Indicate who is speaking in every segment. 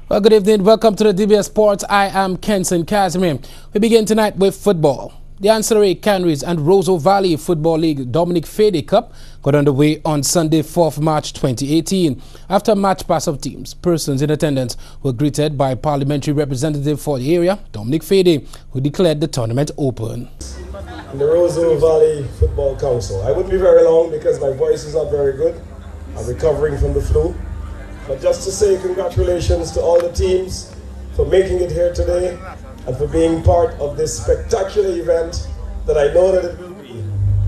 Speaker 1: Well, good evening. Welcome to the DBS Sports. I am Kenson Casimir. We begin tonight with football. The Ancillary Canaries and Roseau Valley Football League Dominic Fede Cup got underway on Sunday, 4th March 2018. After a match pass of teams, persons in attendance were greeted by parliamentary representative for the area, Dominic Fede, who declared the tournament open.
Speaker 2: The Roseau Valley Football Council. I wouldn't be very long because my voice is not very good. I'm recovering from the flu. But just to say congratulations to all the teams for making it here today and for being part of this spectacular event that I know that it will be.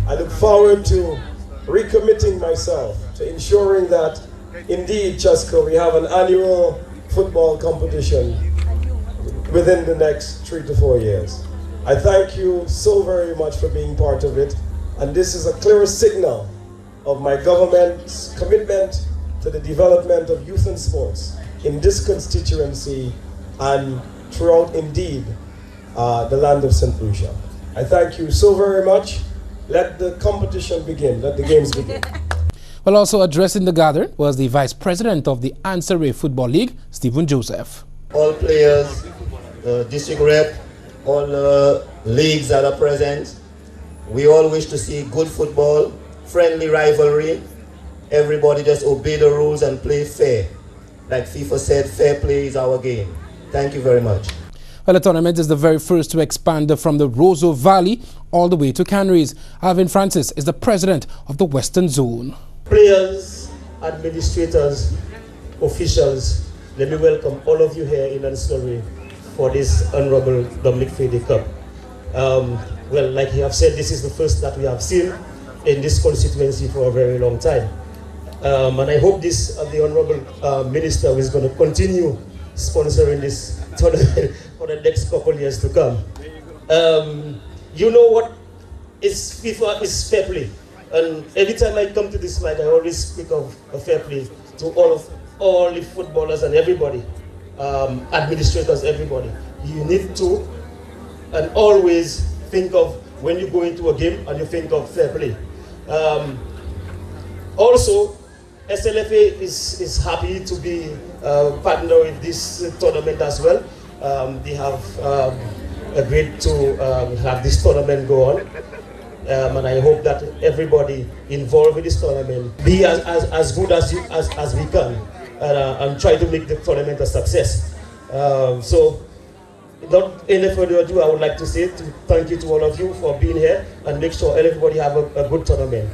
Speaker 2: I look forward to recommitting myself to ensuring that indeed, Chesco, we have an annual football competition within the next 3 to 4 years. I thank you so very much for being part of it, and this is a clear signal of my government's commitment to the development of youth and sports in this constituency and throughout, indeed, the land of St. Lucia. I thank you so very much. Let the competition begin. Let the games begin.
Speaker 1: Well, also addressing the gathering was the Vice President of the Ancillary Football League, Stephen Joseph.
Speaker 3: All players, the district rep, all leagues that are present, we all wish to see good football, friendly rivalry. Everybody just obey the rules and play fair. Like FIFA said, fair play is our game. Thank you very much.
Speaker 1: Well, the tournament is the very first to expand from the Roseau Valley all the way to Canaries. Alvin Francis is the president of the Western Zone.
Speaker 4: Players, administrators, officials, let me welcome all of you here in Ancillary for this Honorable Dominic Fede Cup. Well, like you have said, this is the first that we have seen in this constituency for a very long time. And I hope the Honorable Minister is going to continue sponsoring this tournament for the next couple of years to come. You know what is FIFA is fair play. And every time I come to this mic, I always speak of a fair play to all the footballers and everybody, administrators, everybody. You need to and always think of when you go into a game and you think of fair play. Also, SLFA is happy to be partner with this tournament as well. They have agreed to have this tournament go on. And I hope that everybody involved in this tournament be as good as we can and try to make the tournament a success. So, without any further ado, I would like to say thank you to all of you for being here and make sure everybody have a good tournament.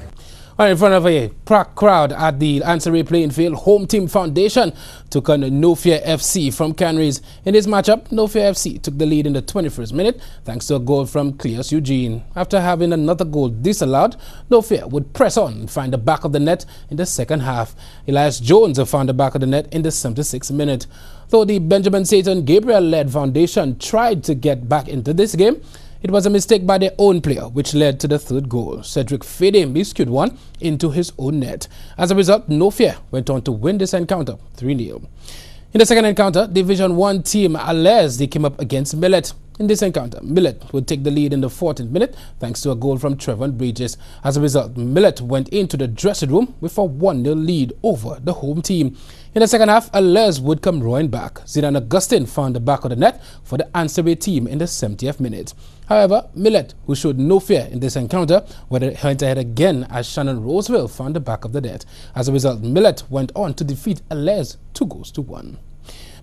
Speaker 1: Right in front of a packed crowd at the Ancillary Playing Field, Home Team Foundation took on No Fear FC from Canaries. In this matchup, No Fear FC took the lead in the 21st minute thanks to a goal from Cleus Eugene. After having another goal disallowed, No Fear would press on and find the back of the net in the second half. Elias Jones found the back of the net in the 76th minute. Though the Benjamin Satan Gabriel-led foundation tried to get back into this game, it was a mistake by their own player which led to the third goal. Cedric Fede miscued one into his own net. As a result, No Fear went on to win this encounter 3-0. In the second encounter, Division 1 team Alès, they came up against Millet. In this encounter, Millet would take the lead in the 14th minute thanks to a goal from Trevon Bridges. As a result, Millet went into the dressing room with a 1-0 lead over the home team. In the second half, Alès would come roaring back. Zidane Augustin found the back of the net for the Ancillary team in the 70th minute. However, Millet, who showed no fear in this encounter, went ahead again as Shannon Roseville found the back of the net. As a result, Millet went on to defeat Alès 2-1.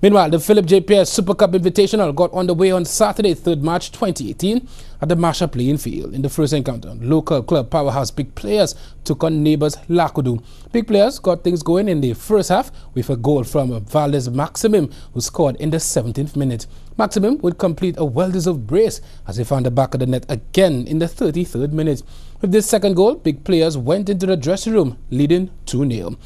Speaker 1: Meanwhile, the Philip J. Pierce Super Cup Invitational got underway on Saturday, 3rd March 2018 at the Marsha Playing Field. In the first encounter, local club powerhouse Big Players took on neighbours Lakudu. Big Players got things going in the first half with a goal from Valdez Maximum, who scored in the 17th minute. Maximum would complete a well-deserved brace as he found the back of the net again in the 33rd minute. With this second goal, Big Players went into the dressing room, leading 2-0.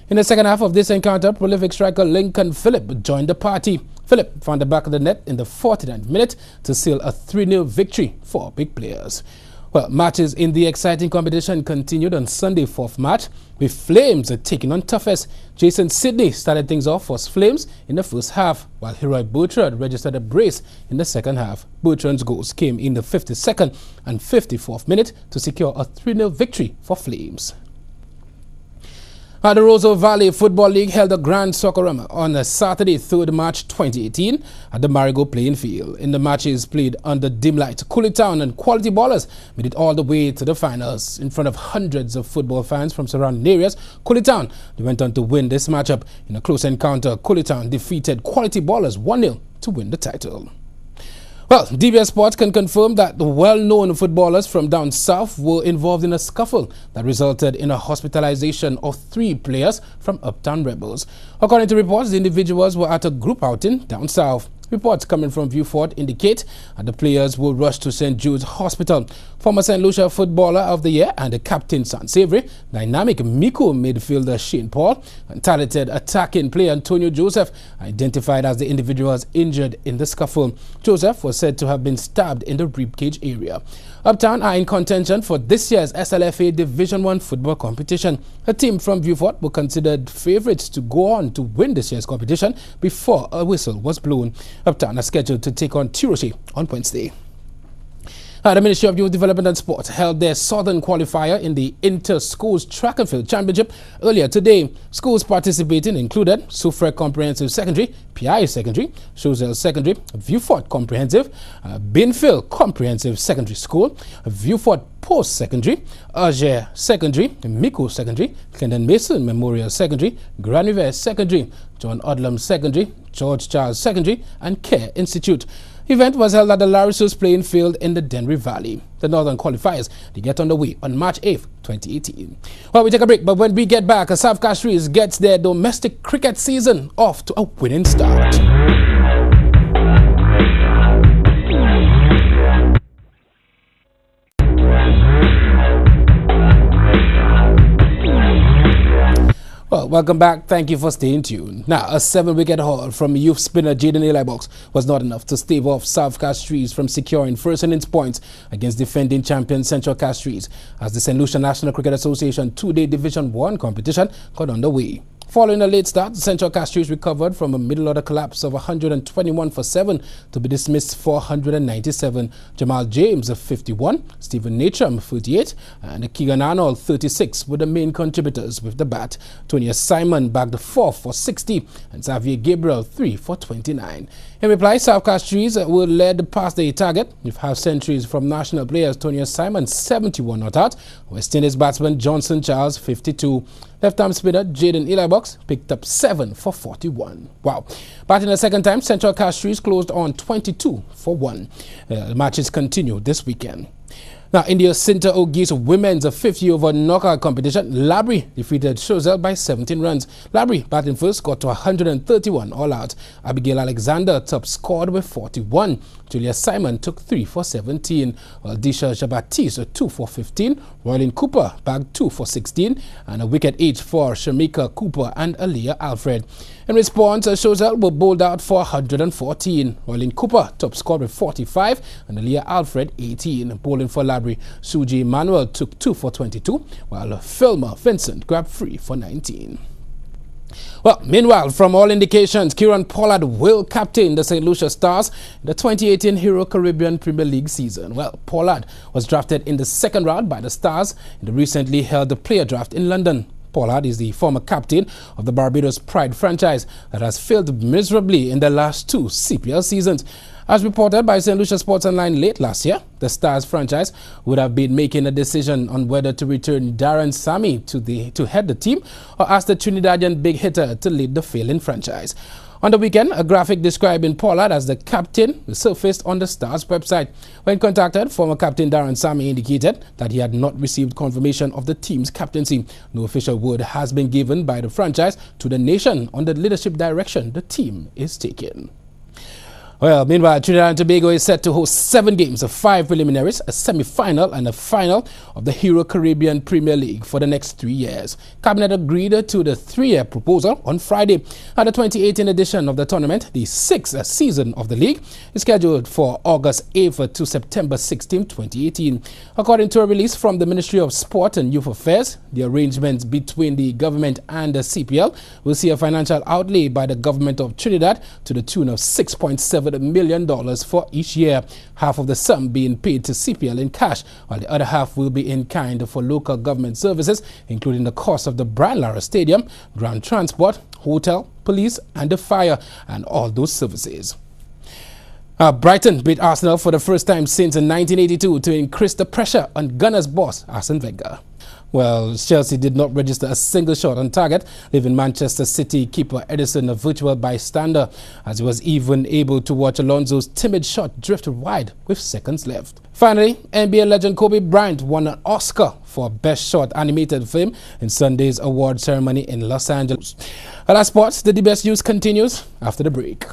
Speaker 1: In the second half of this encounter, prolific striker Lincoln Phillip joined the party. Phillip found the back of the net in the 49th minute to seal a 3-0 victory for Big Players. Well, matches in the exciting competition continued on Sunday, 4th March, with Flames taking on Toughest. Jason Sidney started things off for Flames in the first half, while Heroy Bertrand registered a brace in the second half. Bertrand's goals came in the 52nd and 54th minute to secure a 3-0 victory for Flames. The Roseau Valley Football League held a Grand Soccerama on Saturday, 3rd March 2018 at the Marigo playing field. In the matches played under dim light, Cooley Town and Quality Ballers made it all the way to the finals. In front of hundreds of football fans from surrounding areas, Cooley Town went on to win this matchup. In a close encounter, Cooley Town defeated Quality Ballers 1-0 to win the title. Well, DBS Sports can confirm that the well-known footballers from down south were involved in a scuffle that resulted in a hospitalization of 3 players from Uptown Rebels. According to reports, the individuals were at a group outing down south. Reports coming from Viewfort indicate that the players were rushed to St. Jude's Hospital. Former St. Lucia Footballer of the Year and the captain San Savory, dynamic Miko midfielder Shane Paul, and talented attacking player Antonio Joseph identified as the individuals injured in the scuffle. Joseph was said to have been stabbed in the ribcage area. Uptown are in contention for this year's SLFA Division 1 football competition. A team from Viewfort were considered favourites to go on to win this year's competition before a whistle was blown. Uptown are scheduled to take on Tiroche on Wednesday. The Ministry of Youth Development and Sport held their southern qualifier in the Inter-Schools Track and Field Championship earlier today. Schools participating included Soufrière Comprehensive Secondary, PI Secondary, Choiseul Secondary, Viewfort Comprehensive, Binfield Comprehensive Secondary School, Viewfort Post-Secondary, Auger Secondary, Miko Secondary, Clinton Mason Memorial Secondary, Grand River Secondary, John Odlum Secondary, George Charles Secondary, and Care Institute. The event was held at the Larissos playing field in the Dennery Valley. The Northern qualifiers they get underway on March 8th, 2018. Well, we take a break, but when we get back, South Castries gets their domestic cricket season off to a winning start. Well, welcome back. Thank you for staying tuned. Now, a 7-wicket haul from youth spinner Jaden Elibox was not enough to stave off South Castries from securing first innings points against defending champion Central Castries as the St. Lucia National Cricket Association 2-day Division 1 competition got underway. Following a late start, Central Castries recovered from a middle-order collapse of 121 for 7 to be dismissed for 197. Jamal James of 51, Stephen Natram 38, and Keegan Arnold 36 were the main contributors with the bat. Tony Simon bagged 4 for 60 and Xavier Gabriel 3 for 29. In reply, South Castries were led past the target with half centuries from national players Tony Simon 71 not out, West Indies batsman Johnson Charles 52. Left-arm spinner Jaden Elibox picked up 7 for 41. Wow. Batting the second time, Central Castries closed on 22 for 1. The matches continue this weekend. Now, in the Jacinta O'Geese women's 50-over knockout competition, Labrie defeated Choiseul by 17 runs. Labrie, batting first, got to 131 all out. Abigail Alexander top scored with 41. Julia Simon took 3 for 17, while Disha Jabatiste 2 for 15. Roylin Cooper bagged 2 for 16, and a wicket each for Shamika Cooper and Aaliyah Alfred. In response, Choiseul were bowled out for 114. Roylin Cooper top scored with 45, and Aaliyah Alfred 18. Bowling for Labrie, Suji Emmanuel took 2 for 22, while Filma Vincent grabbed 3 for 19. Well, meanwhile, from all indications, Kieran Pollard will captain the St. Lucia Stars in the 2018 Hero Caribbean Premier League season. Well, Pollard was drafted in the second round by the Stars in the recently held player draft in London. Pollard is the former captain of the Barbados Pride franchise that has failed miserably in the last 2 CPL seasons. As reported by St. Lucia Sports Online late last year, the Stars franchise would have been making a decision on whether to return Darren Sammy to head the team or ask the Trinidadian big hitter to lead the failing franchise. On the weekend, a graphic describing Pollard as the captain surfaced on the Stars website. When contacted, former captain Darren Sammy indicated that he had not received confirmation of the team's captaincy. No official word has been given by the franchise to the nation on the leadership direction the team is taking. Well, meanwhile, Trinidad and Tobago is set to host 7 games of 5 preliminaries, a semi-final and a final of the Hero Caribbean Premier League for the next 3 years. Cabinet agreed to the 3-year proposal on Friday. At the 2018 edition of the tournament, the 6th season of the league is scheduled for August 8th to September 16, 2018. According to a release from the Ministry of Sport and Youth Affairs, the arrangements between the government and the CPL will see a financial outlay by the government of Trinidad to the tune of $6.7 $200 million for each year, half of the sum being paid to CPL in cash, while the other half will be in kind for local government services, including the cost of the Brian Lara Stadium, ground transport, hotel, police and the fire, and all those services. Brighton beat Arsenal for the first time since 1982 to increase the pressure on Gunners boss Arsene Wenger. Well, Chelsea did not register a single shot on target, leaving Manchester City keeper Edison a virtual bystander, as he was even able to watch Alonso's timid shot drift wide with seconds left. Finally, NBA legend Kobe Bryant won an Oscar for Best Short Animated Film in Sunday's award ceremony in Los Angeles. At our sports, the DBS News continues after the break.